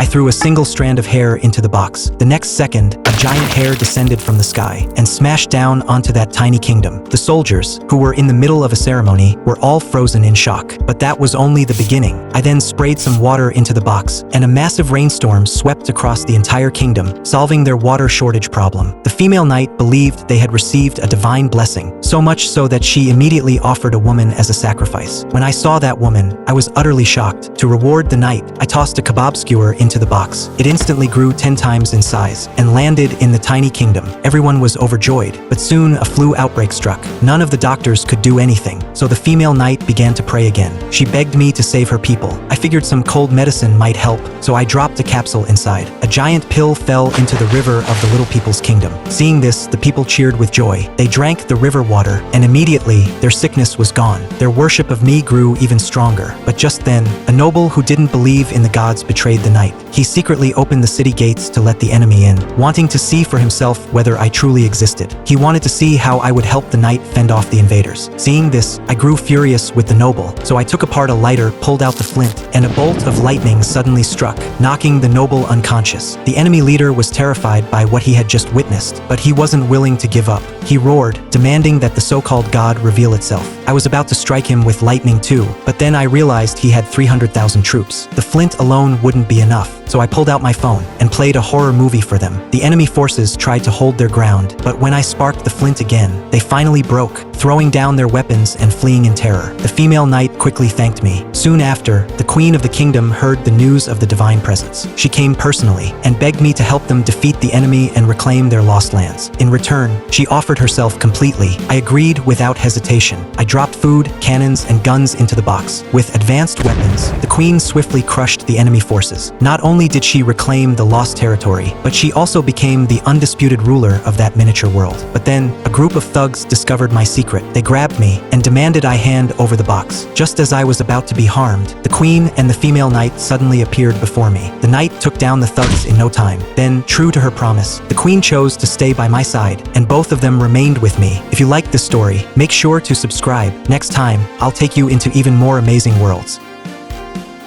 threw a single strand of hair into the box. The next second, a giant hair descended from the sky and smashed down onto that tiny kingdom. The soldiers, who were in the middle of a ceremony, were all frozen in shock. But that was only the beginning. I then sprayed some water into the box, and a massive rainstorm swept across the entire kingdom, solving their water shortage problem. The female knight believed they had received a divine blessing, so much so that she immediately offered a woman as a sacrifice. When I saw that woman, I was utterly shocked. To reward the knight, I tossed a kebab skewer into the box. It instantly grew 10 times in size and landed in the tiny kingdom. Everyone was overjoyed, but soon a flu outbreak struck. None of the doctors could do anything, so the female knight began to pray again. She begged me to save her people. I figured some cold medicine might help, so I dropped a capsule inside. A giant pill fell into the river of the little people's kingdom. Seeing this, the people cheered with joy. They drank the river water, and immediately, their sickness was gone. Their worship of me grew even stronger. But just then, a noble who didn't believe in the gods betrayed the knight. He secretly opened the city gates to let the enemy in, wanting to see for himself whether I truly existed. He wanted to see how I would help the knight fend off the invaders. Seeing this, I grew furious with the noble, so I took apart a lighter, pulled out the flint, and a bolt of lightning suddenly struck, knocking the noble unconscious. The enemy leader was terrified by what he had just witnessed, but he wasn't willing to give up. He roared, demanding that the so-called god reveal itself. I was about to strike him with lightning too, but then I realized he had 300,000 troops. The flint alone wouldn't be enough. So I pulled out my phone and played a horror movie for them. The enemy forces tried to hold their ground, but when I sparked the flint again, they finally broke, throwing down their weapons and fleeing in terror. The female knight quickly thanked me. Soon after, the queen of the kingdom heard the news of the divine presence. She came personally and begged me to help them defeat the enemy and reclaim their lost lands. In return, she offered herself completely. I agreed without hesitation. I dropped food, cannons, and guns into the box. With advanced weapons, the queen swiftly crushed the enemy forces. Not only did she reclaim the lost territory, but she also became the undisputed ruler of that miniature world. But then, a group of thugs discovered my secret. They grabbed me and demanded I hand over the box. Just as I was about to be harmed, the queen and the female knight suddenly appeared before me. The knight took down the thugs in no time. Then, true to her promise, the queen chose to stay by my side, and both of them remained with me. If you liked this story, make sure to subscribe. Next time, I'll take you into even more amazing worlds.